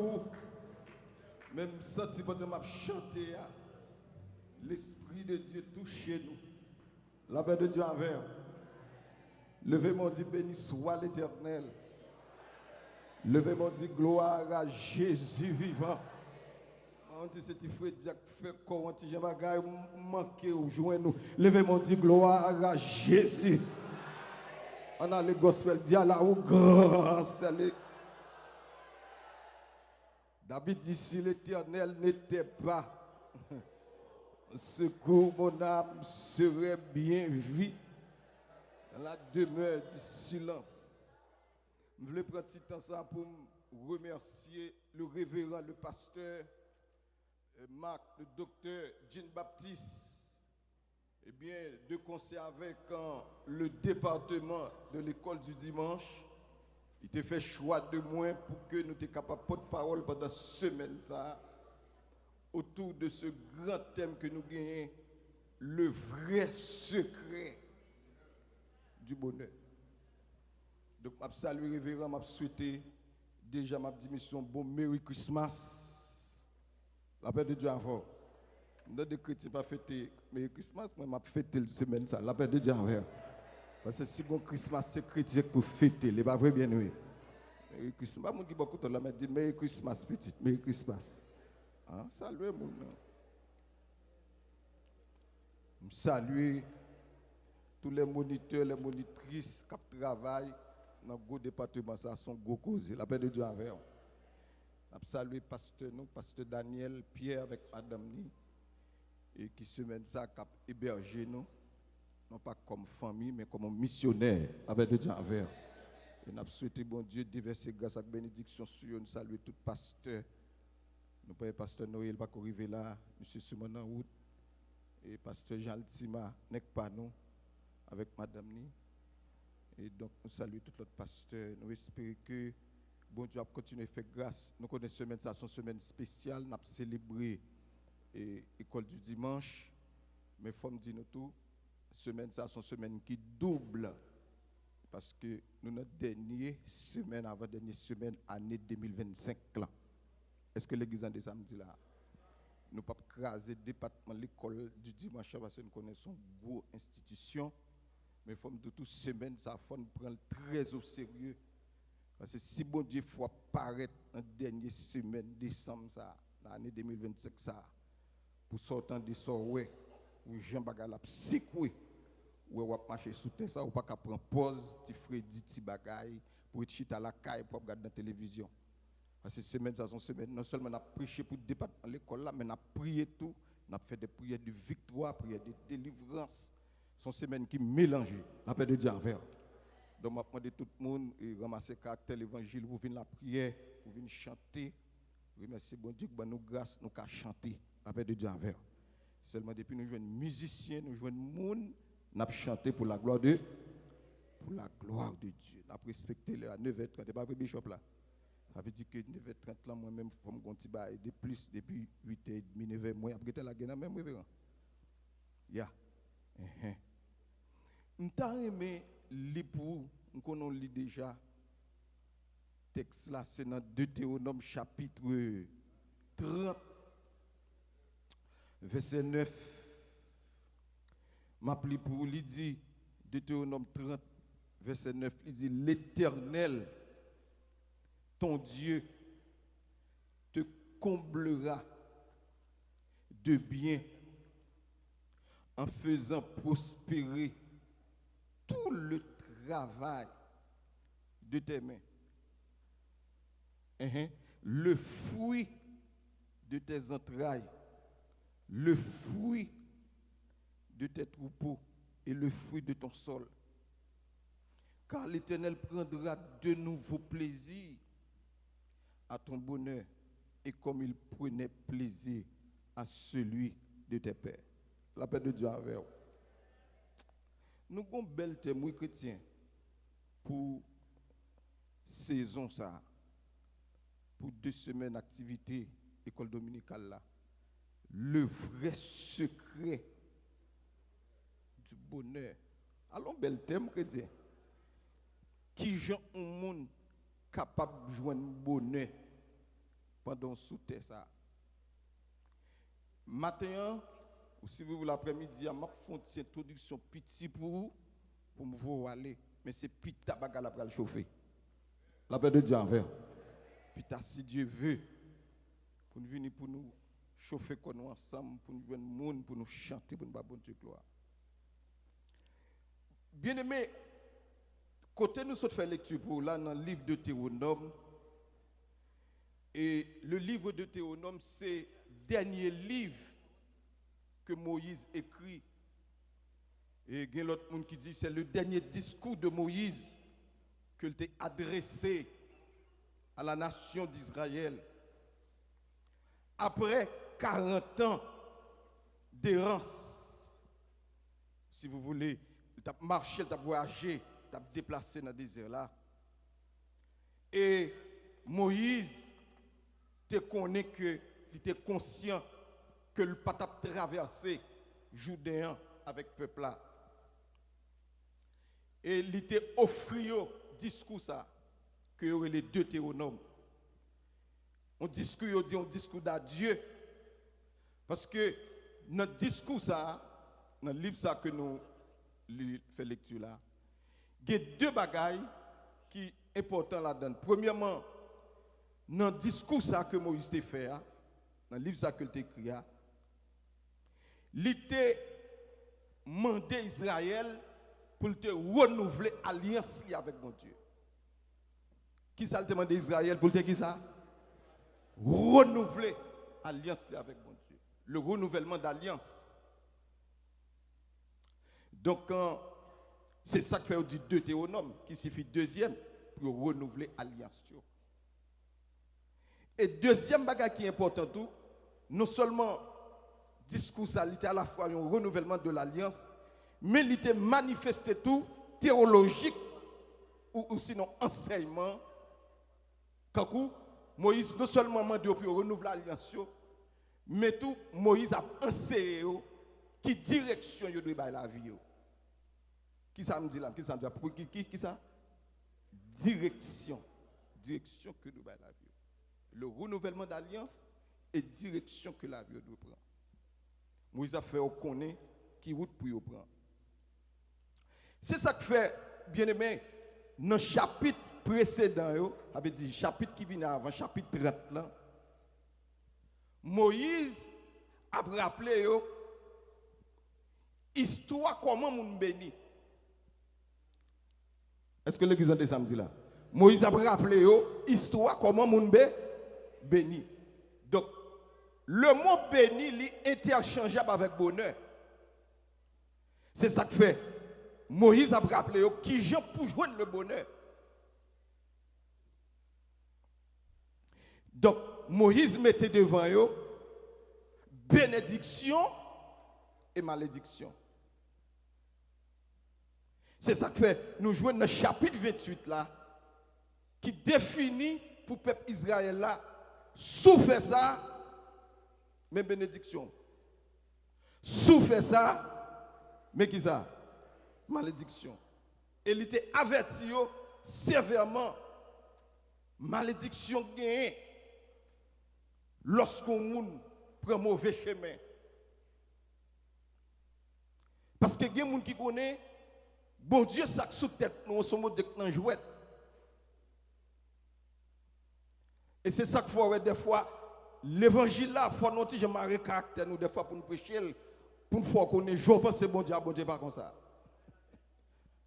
vous. Même senti pendant que je chanté, l'Esprit de Dieu touche nous. La paix de Dieu envers. Levez-moi, dit béni soit l'Éternel. Levez-moi, dit gloire à Jésus vivant. On dit c'est frère Dieu fait comment tu j'aime bagaille manquer ou joindre nous. Levez-moi, dit gloire à Jésus. On a le gospel dit à la ou grand salut. David dit si l'Éternel n'était pas secours, mon âme serait bien vite dans la demeure du silence. Je voulais prendre ce temps ça pour remercier le révérend, le pasteur Marc, le docteur Jean Baptiste, et bien de conseil avec le département de l'école du dimanche. Il t'a fait choix de moi pour que nous soyons capables de porter parole pendant cette semaine ça, autour de ce grand thème que nous gagnons, le vrai secret du bonheur. Donc, je salue le révérend, je souhaite déjà ma mission bon Merry Christmas. La paix de Dieu avant. Nous des chrétiens pas fêter Merry Christmas, moi je fêter cette semaine ça. La paix de Dieu envers. Parce que si bon Christmas c'est chrétien pour fêter, les pas vrai bien oui. Merry Christmas, pas mon qui beaucoup de la dit Merry Christmas petite, Merry Christmas. Hein, saluez mon. Je salue tous les moniteurs, les monitrices qui travaillent dans le département, ça sont gros causes. La paix de Dieu envers. Je salue pasteur nous, pasteur Daniel, Pierre avec madame Ni, et qui semaine ça cap héberger nous, non pas comme famille, mais comme missionnaire, avec de Dieu envers. Et nous souhaitons bon Dieu diverses grâces et bénédictions sur nous, saluer tout pasteur. Nous pas pasteur Noël pas arriver là, monsieur Simon en route, et pasteur Jean Altima n'est pas nous, avec madame Ni. Et donc nous saluons tout l'autre pasteur, nous espérons que bon Dieu a continué à faire grâce. Nous connaissons semaine, ça c'est une semaine spéciale. Nous avons célébré l'école du dimanche. Mais il faut me dire nous tout, semaine, ça c'est une semaine qui double. Parce que nous notre dernière semaine, avant dernière semaine, année 2025. Est-ce que l'église a des samedis là? Nous ne pouvons pas craser le département de l'école du dimanche parce que nous connaissons une grosse institution. Mais il faut me dire toute semaine, ça faut nous prendre très au sérieux. Parce que si bon Dieu faut apparaître en dernière semaine, décembre, ça, l'année 2025, ça, pour sortir de ça, ouais, ou Jean Bagala, psyché, ou on va marcher sous terre, ça, ou pas qu'à prendre pause, petit Freddy, petit bagaille, pour être chita à la caille, pour regarder la télévision. Parce que semaine, ça, sont semaine, non seulement on a prêché pour le département de l'école là, mais on a prié tout, on a fait des prières de victoire, prières de délivrance. Ce sont semaines qui mélangent la paix de Dieu envers. Donc, je demande tout le monde et ramasser le caractère de l'évangile pour venir la prière, pour venir chanter. Remercier bon Dieu que nous grâce, nous qu'à chanter la paix de Dieu envers. Seulement depuis nous jouons musiciens, nous jouons monde, nous avons chanté pour la gloire de Dieu. Nous avons respecté les à 9h30, c'est pas vrai bishop là. Ça veut dire que 9h30 là moi-même faut me continuer de plus depuis 8h30, 9h moi après la guerre même révérend. Ya. Nous t'avons aimé lire pour nous lit déjà texte là c'est dans Deutéronome chapitre 30 verset 9. M'appli pour lui dit Deutéronome 30 verset 9, il dit l'Éternel ton Dieu te comblera de bien en faisant prospérer tout le travail de tes mains. Le fruit de tes entrailles, le fruit de tes troupeaux et le fruit de ton sol. Car l'Éternel prendra de nouveaux plaisirs à ton bonheur et comme il prenait plaisir à celui de tes pères. La paix de Dieu avec vous. Nous avons un bel thème chrétien pour saison ça, pour 2 semaines d'activité école dominicale là. Le vrai secret du bonheur. Allons bel thème chrétien. Qui gens un monde capable de joindre bonheur pendant sous terre ça. Matin, ou si vous voulez l'après-midi, je vais faire une introduction petit pour me voir aller. Mais c'est pita bagala pour le chauffer. La paix de Dieu envers. Pita, si Dieu veut, pour nous venir pour nous chauffer comme nous ensemble, pour nous joindre monde, pour nous chanter, pour nous faire bon Dieu gloire. Bien aimé, côté nous sommes fait lecture pour là dans le livre de Théonome. Et le livre de Théonome, c'est le dernier livre que Moïse écrit. Et il y a l'autre monde qui dit que c'est le dernier discours de Moïse qu'il a adressé à la nation d'Israël. Après 40 ans d'errance, si vous voulez, il a marché, il a voyagé, il a déplacé dans le désert là. Et Moïse, il était conscient que le pas traversé Judéen avec le peuple là. Et il était offert discours ça que y aurait les deux Théonomes. On discours dit un discours d'adieu parce que notre discours ça dans le livre ça que nous fait lecture là, il y a deux bagailles qui sont importantes là-dedans. Premièrement, dans le discours ça que Moïse t'a fait, dans le livre ça que tu écrit, il t'a demandé Israël pour te renouveler alliance avec mon Dieu. Qui ça le demande Israël pour te qui ça? Renouveler alliance avec mon Dieu. Le renouvellement d'alliance. Donc, c'est ça que fait du Deutéronome, qui signifie deuxième, pour renouveler alliance. Et deuxième bagage qui est important tout, non seulement discours ça, il était à la fois un renouvellement de l'alliance, mais il était manifesté tout théologique ou sinon enseignement. Quand Moïse non seulement m'a dit pour renouveler l'alliance, mais tout Moïse a enseigné qui direction il doit faire la vie. Qui ça me dit là? Qui ça me dit? Qui ça? Direction. Direction que doit faire la vie. Le renouvellement d'alliance et direction que la vie doit prendre. Moïse a fait connaître qui route pour y prendre. C'est ça que fait, bien aimé, dans le chapitre précédent, avait dit chapitre qui vient avant, chapitre 30 là, Moïse a rappelé histoire comment moun béni. Est-ce que l'église de samedi là? Moïse a rappelé histoire comment moun béni. Donc, le mot béni est interchangeable avec bonheur. C'est ça que fait. Moïse a rappelé qui gens pour joindre le bonheur. Donc, Moïse mettait devant eux bénédiction et malédiction. C'est ça que fait. Nous jouons dans le chapitre 28 là, qui définit pour le peuple Israël là, souffre ça, mais bénédiction. Souffre ça, mais qui ça? Malédiction. Et il était averti sévèrement. Malédiction gagne lorsqu'on prend mauvais chemin. Parce que il y a des gens qui connaissent, bon Dieu, ça sous tête, nous sommes dans jouet. Et c'est ça qu'il faut des fois, l'évangile là, il faut nous dire, je caractère nous des fois pour nous prêcher, pour nous faire connaître, je pense que bon Dieu pas comme ça.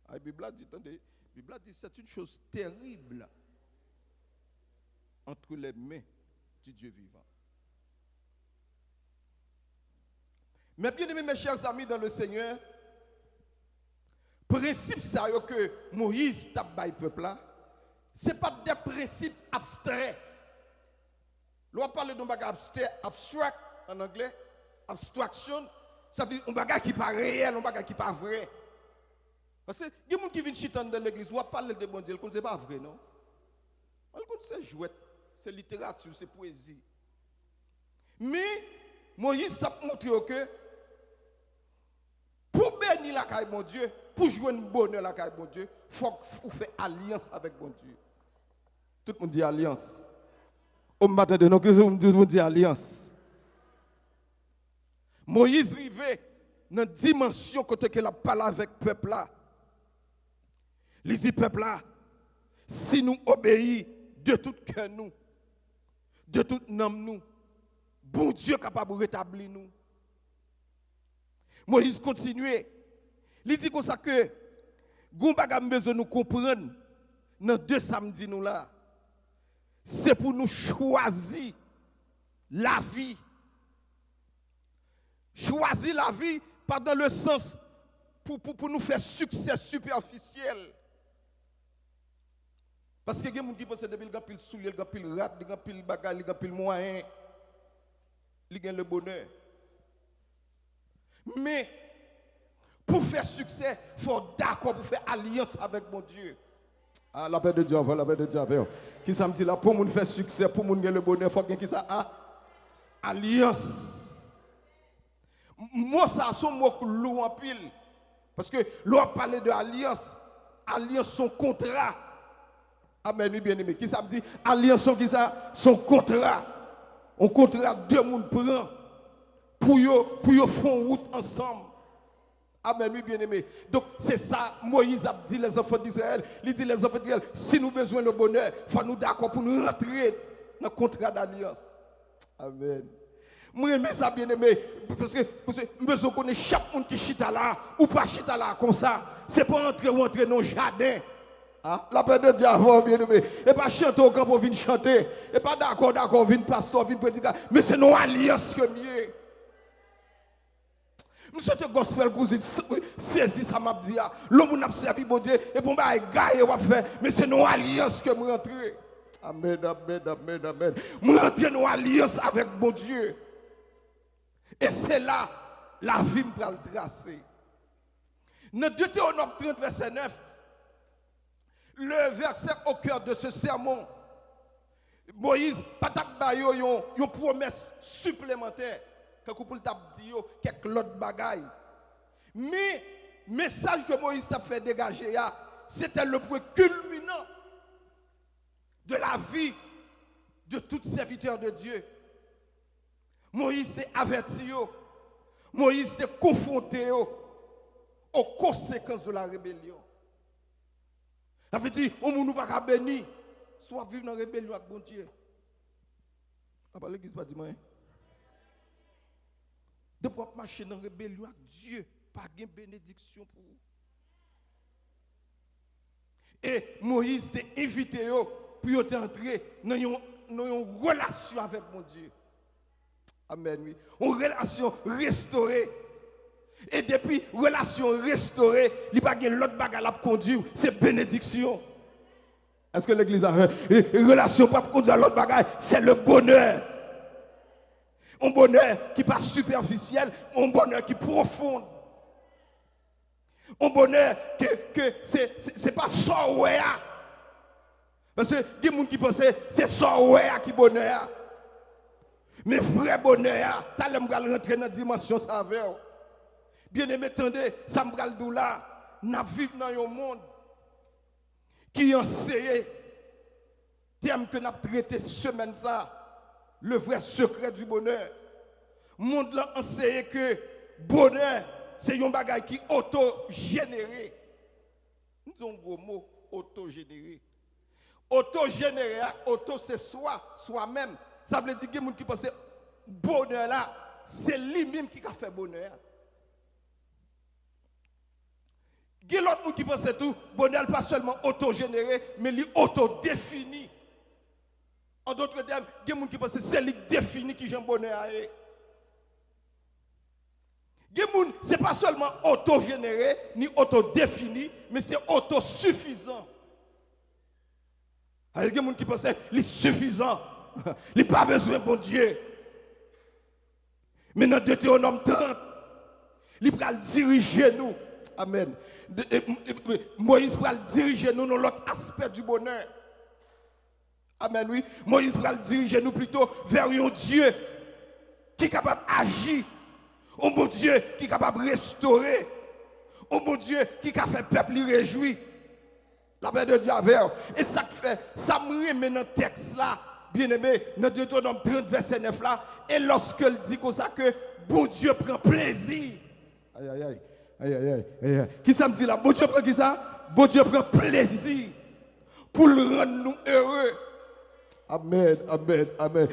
La Bible dit, attendez, la Bible dit c'est une chose terrible entre les mains du Dieu vivant. Mais bien aimés, mes chers amis dans le Seigneur, principe ça que Moïse tape by peuple là, c'est pas des principes abstraits. L'on parle d'un bagage abstract en anglais, abstraction, ça veut dire un bagage qui n'est pas réel, un bagage qui n'est pas vrai. Parce que il y a des gens qui viennent chiter dans l'église, on parle de bon Dieu, ce n'est pas vrai, non? C'est jouet, c'est littérature, c'est poésie. Mais Moïse a montré que pour bénir la caille mon Dieu, pour jouer une bonne la caille mon Dieu, il faut faire alliance avec mon Dieu. Tout le monde dit alliance. Au matin de nous, que vous dites alliance. Moïse arrivé dans une dimension côté que la parle avec le peuple là. Il dit peuple là, si nous obéissons de tout cœur nous, de tout âme nous, bon Dieu capable de rétablir nous. Moïse continue. Il dit comme ça que nous avons besoin de nous comprendre dans 2 samedis nous là. C'est pour nous choisir la vie. Choisir la vie, pas dans le sens pour nous faire succès superficiel. Parce que il y a des gens qui pensent que depuis le soulier, le pile rat, le pile bagage, le pile moyen, il y a le bonheur. Mais pour faire succès, il faut d'accord pour faire alliance avec mon Dieu. Ah, la paix de Dieu, la paix de Dieu. Qui ça me dit là, pour nous faire succès, pour nous gagner le bonheur, il faut qu'il y ait ça, alliance. Moi, ça, c'est un mot que l'on en pile. Parce que l'on parle de alliance. Alliance, son contrat. Amen, bien aimé. Qui ça me dit? Alliance, son contrat. Un contrat, 2 monde prend pour yo faire route ensemble. Amen, bien aimé. Donc, c'est ça, Moïse a dit les enfants d'Israël. Il dit les enfants d'Israël, si nous avons besoin de bonheur, il faut nous d'accord pour nous rentrer dans le contrat d'alliance. Amen. Moi, j'aime ça, bien aimé. Parce que je besoin de connaître chaque monde qui chita là, ou pas chita là, comme ça. C'est pas entrer ou entrer dans le jardin. Ah, la paix de Dieu avant, bien aimé. Et pas chanter au camp pour venir chanter. Et pas d'accord, venir pasteur, venir prédiquer. Mais c'est nos alliances que mieux. Monsieur te gospel cousine, saisi ça m'a dit. L'homme n'a pas servi bon Dieu. Et pour moi, il va faire. Mais c'est nos alliances que je rentre. Amen, amen, amen, amen. Je rentre nos alliances avec mon Dieu. Et c'est là, la vie me va le tracer. Dans Deutéronome 30, verset 9, le verset au cœur de ce sermon, Moïse, patak bayo yon promesse supplémentaire, que pour t'a dit quelques autres bagailles. Mais le message que Moïse t'a fait dégager, c'était le point culminant de la vie de tout serviteur de Dieu. Moïse t'a averti, Moïse t'a confronté aux conséquences de la rébellion. Ça veut dire, on ne peut pas bénir, soit vivre dans la rébellion avec bon Dieu. Après l'église, pas dit moi. De pouvoir marcher dans la rébellion avec Dieu, pas de bénédiction pour vous. Et Moïse t'a invité pour entrer dans une relation avec mon Dieu. Amen, oui. Une relation restaurée. Et depuis relation restaurée, il n'y a pas de l'autre bagarre à conduire, c'est bénédiction. Est-ce que l'église a une relation pour conduire l'autre bagarre, c'est le bonheur. Un bonheur qui n'est pas superficiel, un bonheur qui est profond. Un bonheur que c'est pas ça ouais. Parce que il y a des gens qui pensent que c'est ça ouais qui est bonheur. Mais vrai bonheur, tu as rentrer dans la dimension ça. Bien aimé, attendez, ça me parle de là. Nous vivons dans un monde qui enseigne, thème que nous avons traité semaine ça, le vrai secret du bonheur. Le monde là enseigne que bonheur, c'est un bagage qui est auto-généré. Nous avons un gros mot, auto-généré. Auto-généré, auto c'est soi-même. Ça veut dire que les gens qui pensent bonheur là, c'est lui-même qui a fait bonheur. Il y a l'autre monde qui pense tout, bonheur pas seulement auto-généré, mais il auto-défini. En d'autres termes, il y a des gens qui pensent que c'est lui défini qui j'aime bonheur. Il y a des gens, ce n'est pas seulement auto-généré, ni auto-défini, mais c'est autosuffisant. Il y a des gens qui pensent que c'est suffisant. Il n'a pas besoin de bon Dieu. Mais dans Deutéronome 30, il va diriger nous. Amen. Moïse va diriger nous dans l'autre aspect du bonheur. Amen, oui. Moïse va diriger nous plutôt vers un Dieu qui est capable d'agir. Un bon Dieu qui est capable de restaurer. Un bon Dieu qui a fait le peuple réjouir. La paix de Dieu avec. Et ça fait, ça me remet dans le texte là. bien-aimé, dans Deutéronome 30, verset 9 là, et lorsqu'elle dit comme ça que bon Dieu prend plaisir. Aïe, aïe, aïe, aïe, aïe, aïe, aïe. Qui ça me dit là? Bon Dieu prend qui ça? Bon Dieu prend plaisir pour le rendre nous heureux. Amen, amen, amen.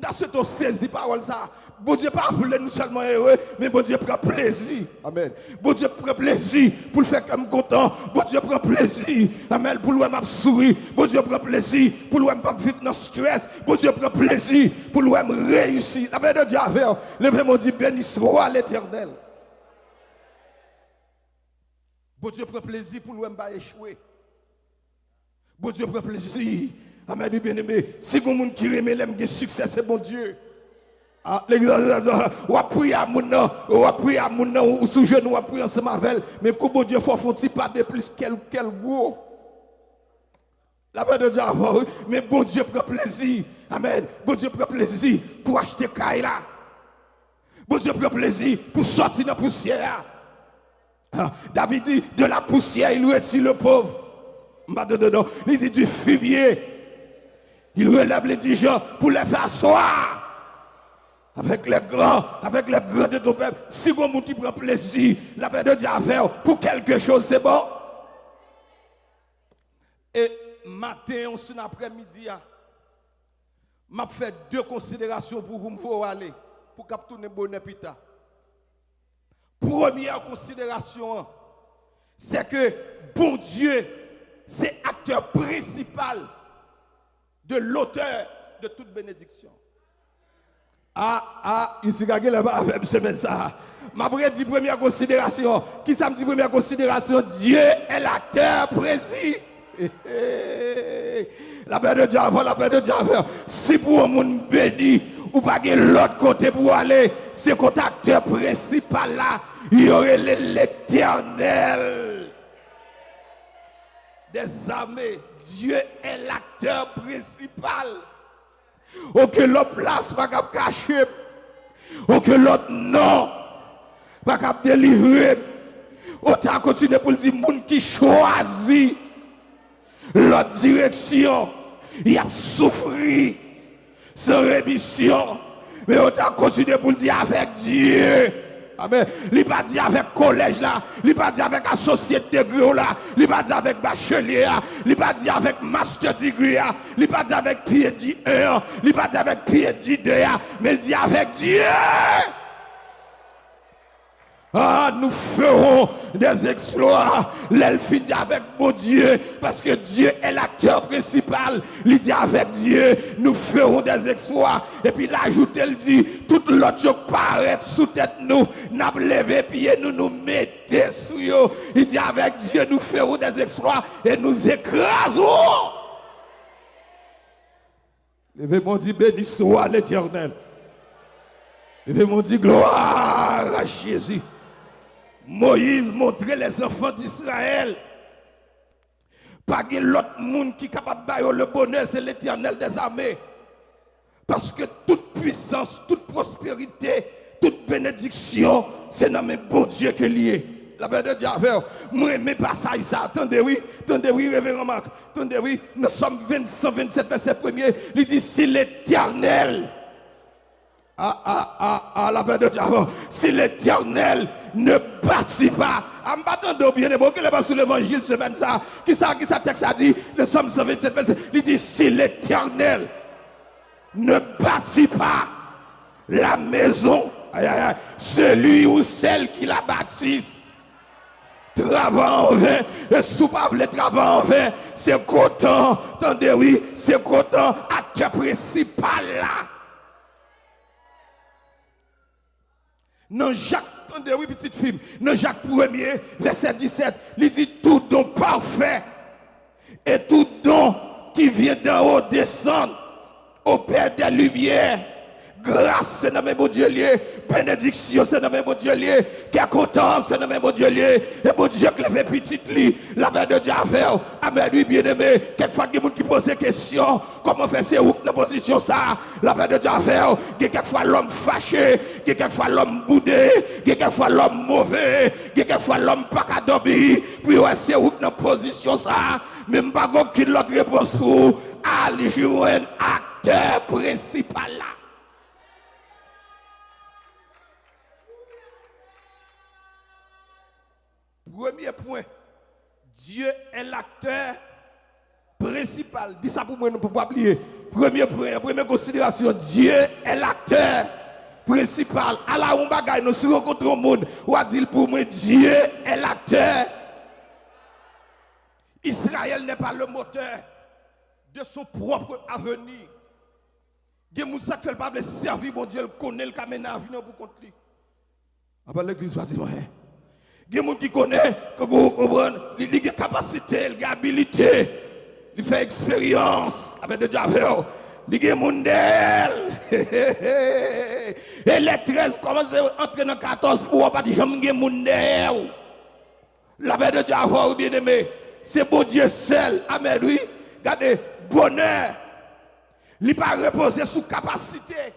Dans ce temps, saisi parole ça. Bon Dieu pas voulu nous seulement heureux, mais bon Dieu prend plaisir. Amen. Bon Dieu prend plaisir pour le faire comme content. Bon Dieu prend plaisir. Amen. Pour le même sourire. Bon Dieu prend plaisir pour le même pas vivre dans le stress. Bon Dieu prend plaisir pour le même réussir. La paix de Dieu avec. Levez-moi dit béni soit l'Éternel. Bon Dieu prend plaisir pour le même pas échouer. Bon Dieu prend plaisir. Amen, bien-aimé. Si vous avez qui remet le succès, c'est bon Dieu. Ah, ou à prier à mon nom, ou à prier à mon nom, ou sous genou, ou à prier ensemble avec elle. Mais comme bon Dieu, il faut faire un petit pas de plus quel gros. La paix de Dieu avant, mais bon Dieu prend plaisir. Amen. Bon Dieu prend plaisir pour acheter caille là. Bon Dieu prend plaisir pour sortir de la poussière. Ah, David dit, de la poussière, il retire le pauvre. Il dit du fumier. Il relève les indigents pour les faire asseoir. Avec les grands de ton peuple. Si vous avez qui prend plaisir, la paix de Dieu à faire pour quelque chose, c'est bon. Et matin, on s'en après-midi, m'a fait deux considérations pour vous aller, pour capturer bonne pita. Première considération, c'est que bon Dieu, c'est acteur principal de l'auteur de toute bénédiction. Ici, là-bas, avec semaine ça. Ma dit première considération. Qui ça me dit première considération? Dieu est l'acteur précis. La paix de Dieu avant, la paix de Dieu avant. Si pour un monde béni, ou pas de l'autre côté pour aller, c'est cet acteur principal là, il y aurait l'Éternel des armées. Dieu est l'acteur principal. Aucun l'autre place pas cap cacher. Aucun l'autre non pas cap délivrer. Autant continuer pour dire monde qui choisit l'autre direction, il a souffert sans rémission. Mais autant continuer pour dire avec Dieu. Amen. Il pas dit avec collège là, il pas dit avec associé de degré là, il pas dit avec bachelier là, il pas dit avec master degree là, il pas dit avec PhD 1, il pas dit avec PhD 2, mais il dit avec Dieu. Nous ferons des exploits. L'elfe dit avec mon Dieu, parce que Dieu est l'acteur principal. Il dit avec Dieu, nous ferons des exploits. Et puis l'ajoute, elle dit, toute l'autre chose paraît sous tête nous, n'a levé pied, nous mettons sous eux. Il dit avec Dieu, nous ferons des exploits et nous écrasons. Levez-moi dit, béni soit l'Éternel. Levez-moi dit, gloire à Jésus. Moïse montrait les enfants d'Israël. Pas que l'autre monde qui est capable de le bonheur, c'est l'Éternel des armées. Parce que toute puissance, toute prospérité, toute bénédiction, c'est dans mes bon Dieu qui est lié. La paix de Dieu avec moi, mes passages, ça. Attendez, oui, révérend Marc. Attendez, oui, nous sommes 127 verset 1er. Il dit, si l'Éternel, la paix de Dieu, si l'Éternel ne bâtit pas. En battant de bien, bon, qu'il est pas sur l'évangile semaine ça. Qui ça texte a dit, nous sommes 127 verset. Il dit, si l'Éternel ne bâtit pas la maison, celui ou celle qui la bâtisse travaille en vain, et sous pas le travail en vain, c'est content, attendez oui, c'est content, acteur principal là. Dans Jacques, attendez oui, petite fille, dans Jacques 1er, verset 17, il dit tout don parfait et tout don qui vient d'en haut descend au Père des Lumières. Grâce, c'est dans mon Dieu lié. Bénédiction, c'est dans mon Dieu lié. Quelle contente, c'est dans mon Dieu lié. Et mon Dieu qui lève petite lit. La paix de Dieu à faire. Amen, lui bien aimé. Quelquefois, il y a des gens qui posent des questions. Comment faire ces ou dans position ça? La paix de Dieu à faire. Il y a quelquefois l'homme fâché. Il y a quelquefois l'homme boudé. Il y a quelquefois l'homme mauvais. Il y a quelquefois l'homme pas qu'à dormir. Puis ouais, c'est où dans position ça? Même pas qu'il l'autre réponse pour aller jouer un acte. acteur principal là. Premier point, Dieu est l'acteur principal. Dis ça pour moi, ne peut pas oublier. Premier point, première considération, Dieu est l'acteur principal. À la on bagaille, nous sommes rencontrés au monde. Ou a dit pour moi, Dieu est l'acteur. Israël n'est pas le moteur de son propre avenir. Des gens qui fait pas servir, mon Dieu, le connaît, le camène à venir pour contre lui. Après l'église va dire, il y a des gens qui connaissent, il a des capacités, il a des habilités, il fait expérience avec des diables. Il y a des gens et les 13 commencent à entrer dans 14 pour pas dire qu'il y a des gens. La paix de Dieu, bien aimé, c'est bon Dieu seul. Amen, oui. Regardez, bonheur, il ne peut pas reposer sous capacité.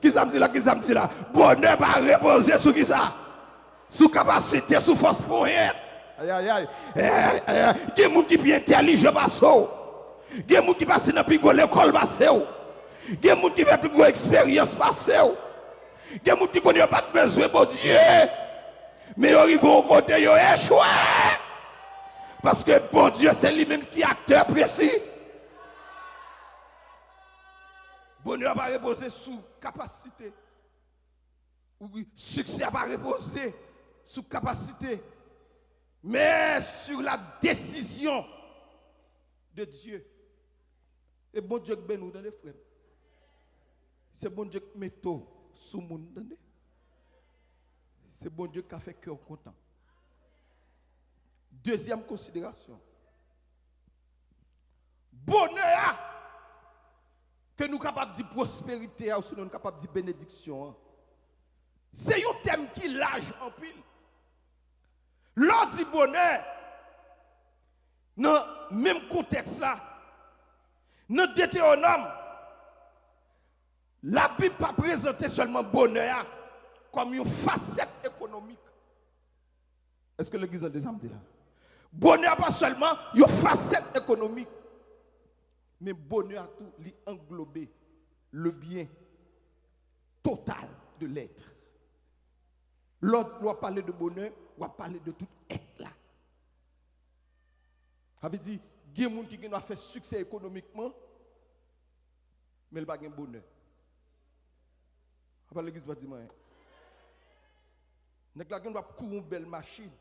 Qui ça me dit là, qui ça me dit là? Bonheur va reposer sur qui ça? Sous capacité, sous force pour rien. Aïe, aïe, aïe. Il y a des gens qui sont bien intelligents, il y a des gens qui passent dans plus grande école, il y a des gens qui ont plus grande expérience, il y a des gens qui n'ont pas besoin de Dieu. Mais ils arrivent au côté, ils ont échoué. Parce que bon Dieu, c'est lui-même qui est acteur précis. Bonheur va reposer sous capacité. Oui, succès va reposer sous capacité. Mais sur la décision de Dieu. Et bon Dieu qui nous donne, frère. C'est bon Dieu qui met tout sous le monde. C'est bon Dieu qui a fait cœur content. Deuxième considération. Bonheur que nous sommes capables de dire prospérité ou sinon nous sommes capables de dire bénédiction. C'est un thème qui lâche en pile. L'on dit bonheur, dans le même contexte là, dans Deutéronome, la Bible n'a pas présenté seulement bonheur comme une facette économique. Est-ce que l'église a des âmes là? Bonheur pas seulement une facette économique, mais bonheur à tout, lui englober le bien total de l'être. L'autre doit parler de bonheur, on va parler de tout être là. Ça veut dire, il y a des gens qui ont fait succès économiquement, mais ils n'ont pas de bonheur. Après l'église va dire, nous doit courir une belle machine,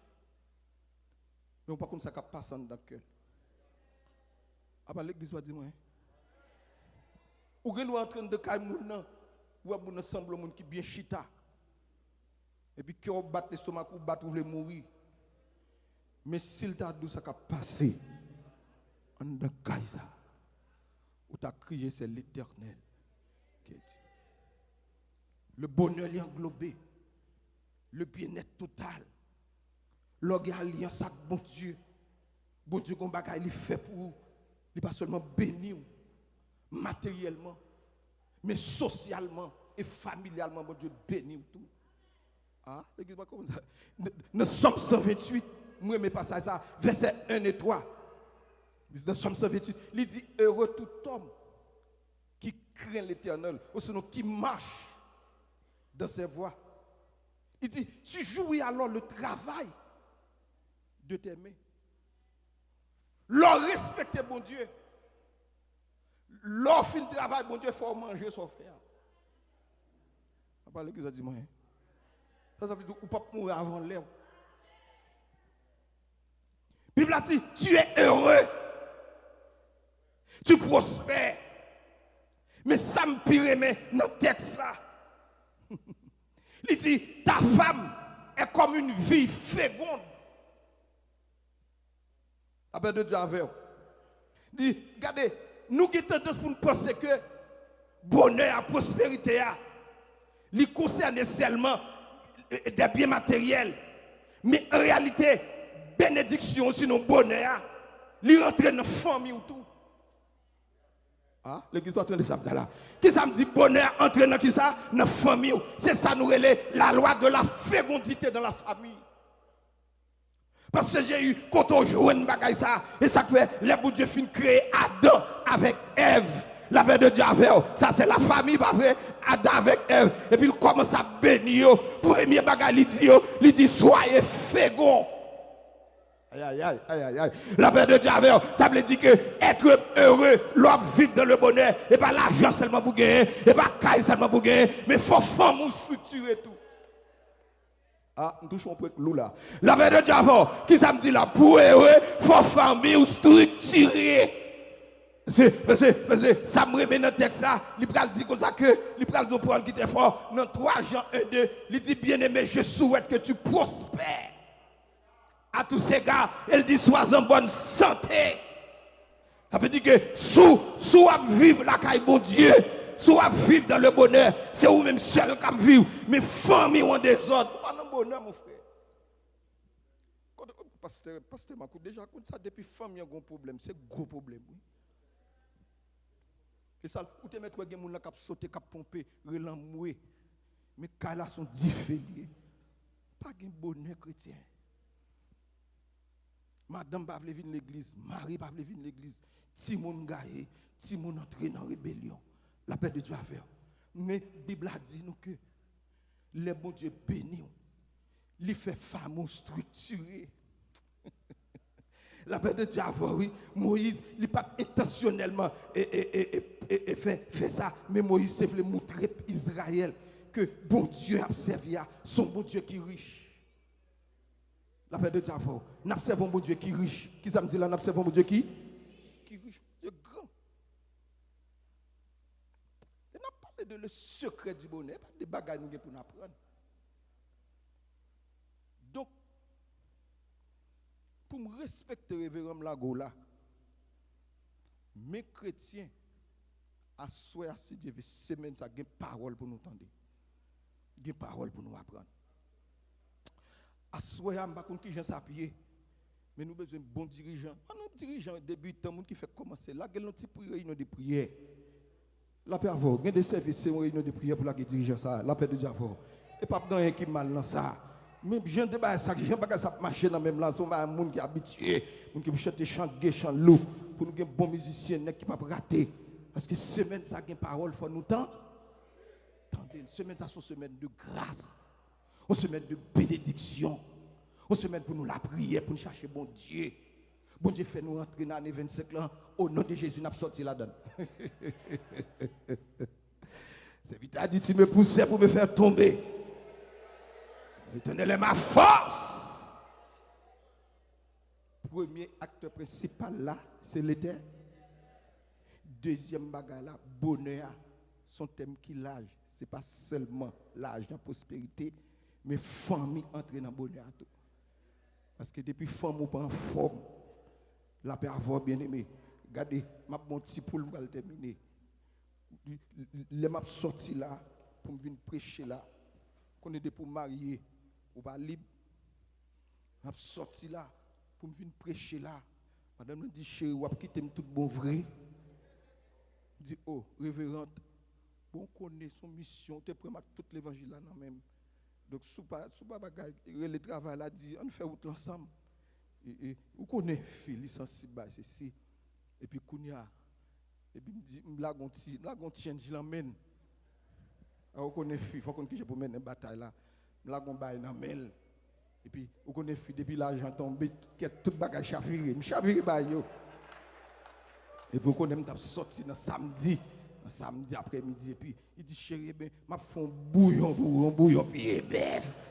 mais on ne peut pas comme ça qui passe dans le cœur. Après l'église va dire, ou nous en train de cailler ou nous semble monde qui bien chita. Et puis, qui ont battu l'estomac ou battu, vous voulez mourir. Mais s'il t'a dit ça qui a passé, en de Kaisa, où tu as crié, c'est l'Éternel qui est Dieu. Le bonheur est englobé, le bien-être total, l'alliance avec bon Dieu. Bon Dieu, qu'on bagaille, il fait pour vous. Il n'est pas seulement béni matériellement, mais socialement et familialement, bon Dieu béni tout. Ah, l'église va comme ça. Dans Somme 128, moi, je passe ça, verset 1 et 3. Dans Somme 128, il dit heureux tout homme qui craint l'Éternel, ou sinon qui marche dans ses voies. Il dit tu jouis alors le travail de tes mains. Leur respecter bon Dieu. Leur fin de travail, bon Dieu, il faut manger son frère. Après l'église a dit moi. Ça veut dire qu'on ne peut pas mourir avant l'heure. La Bible a dit, tu es heureux. Tu prospères. Mais ça me pire dans le texte là. Il dit, ta femme est comme une vie féconde. Après de Dieu avec. Il dit, regardez, nous qui tendance pour nous penser que bonheur et prospérité, il concerne seulement des biens matériels. Mais en réalité, bénédiction, sinon bonheur, il rentre dans la famille ou tout. Ah, l'église est en train de s'appeler là. Qui ça me dit bonheur entre dans qui ça? Dans la famille. C'est ça nous relève la loi de la fécondité dans la famille. Parce que j'ai eu, quand on joue une bagaille ça, et ça fait, les bon Dieu fin créer Adam avec Ève. La paix de Dieu avec eux. Ça c'est la famille, pas vrai? Adam avec Ève. Et puis il commence à bénir. Premier bagaille, il dit, soyez féconds. Aïe, aïe, aïe, aïe, aïe, aïe. La paix de Dieu avec eux. Ça veut dire que être heureux, l'homme vivre dans le bonheur, et pas l'argent seulement pour gagner, et pas caille seulement pour gagner, mais il faut femme ou structurer tout. Ah, nous touchons un peu de là. La paix de Dieu avec eux. Qui ça me dit là? Pour heureux, il faut famille ou structurer. Ça me remet dans le texte là, il dit comme ça que, il dit pour qui est fort, dans 3 Jean 1-2, il dit bien aimé, je souhaite que tu prospères. À tous ces gars, il dit sois en bonne santé. Ça veut dire que sous à vivre la caille bon Dieu, sous à vivre dans le bonheur, c'est vous même seul qui vivre, mais famille ou en désordre. Pas dans le bonheur mon frère. Pasteur Makou, déjà quand ça depuis famille a un problème, c'est un gros problème. Et ça, où te mettre des gens qui ont sauté, qui ont pompé, relamoué. Mais quand là sont différents. Pas de bonheur chrétien. Madame ne veut venir l'église, Marie ne veut venir l'église. Timon gagne, Timon entre dans la rébellion. La paix de Dieu a fait. Mais la Bible a dit nous que le bon Dieu béni. Il fait femme structurée. La paix de Dieu a fait, oui. Moïse, il n'a pas intentionnellement fait ça. Mais Moïse, c'est voulu montrer à Israël que bon Dieu a servi à son bon Dieu qui est riche. La paix de Dieu a fait. Nous observons bon Dieu qui est riche. Qui ça me dit là? Nous observons bon Dieu qui est riche. Dieu grand. Et nous parlons de le secret du bonheur. Pas de bagages pour nous apprendre. Donc, pour me respecter révérend Lagola, mes chrétiens, à souhait, si Dieu veut, semaine, ça a une parole pour nous entendre. Une parole pour nous apprendre. À souhait, je ne sais pas qui j'ai s'appuyer, mais nous avons besoin de bons dirigeants. Un dirigeant débutant, qui fait commencer, là, il y a une petite réunion de prière. La paix avoir, il y a des services, une réunion de prière pour la dirigeant ça, la paix de Dieu avoir. Et pas de qui mal dans ça. Même gens de ça, gens pas ça marcher dans même là, sont un monde qui est habitué, monde qui chante chant gay, chant loup, pour nous un bon musicien qui pas rater. Parce que semaine ça gagne parole faut nous temps. Attendez, semaine ça sont semaine de grâce. Une semaine de bénédiction. Une semaine pour nous la prière, pour nous chercher bon Dieu. Bon Dieu fait nous rentrer dans l'année 25 ans. Au nom de Jésus, nous avons sorti là-dedans. C'est vite à dire, tu me poussais pour me faire tomber. L'éternel est ma force. Premier acte principal là, c'est l'éternel. Deuxième bagarre là, bonheur. Son thème qui l'âge. Ce n'est pas seulement l'âge de la prospérité, mais famille entrer dans le bonheur. Parce que depuis femme ou pas en forme, la paix avoir bien aimé. Regardez, ma bon petit poule pour le terminer. Les m'a sorti là pour venir prêcher là. Qu'on est pour marier ou pas libre. M'a sorti là pour venir prêcher là. Madame me dit chérie, ou quitter tout bon vrai. Dit oh révérende, bon connaît son mission, tu prends tout l'évangile là non même. Donc sous pas bagaille, le travail là dit on fait tout ensemble. Et vous connaissez fille sensible ceci et puis kounya et puis me dit la gonti je l'emmène. Vous connaissez fille faut qu'on que je pour mener une bataille là. La gon bail dans mail et puis vous connaissez fille depuis l'argent tombé tout bagage chaviré, me chaviré ba yo. Et puis vous connaissez me sorti dans samedi après-midi et puis il dit chérie ben m'a font bouillon puis bœuf.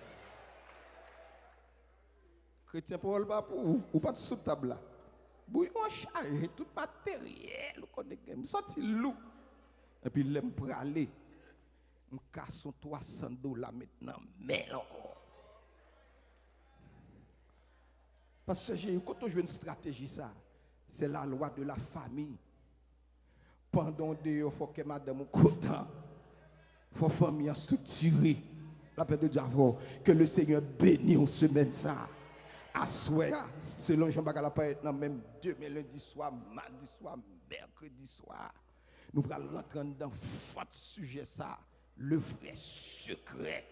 Chrétien Paul pas pour ou pas de sous table là. Bouillon chargé tout matériel, vous connaissez me sorti loup. Et puis l'aime pour aller. On casse $300 maintenant, mais encore. Parce que quand on joue une stratégie, ça, c'est la loi de la famille. Pendant deux il faut que madame content. Il faut famille structurée. La paix de Dieu avant. Que le Seigneur bénisse en semaine ça. À souhait, selon Jean-Baptiste Lapayette, même demain lundi soir, mardi soir, mercredi soir. Nous allons rentrer dans le sujet ça. Le vrai secret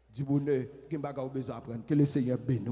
du bonheur que nous avons besoin d'apprendre. Que le Seigneur bénisse.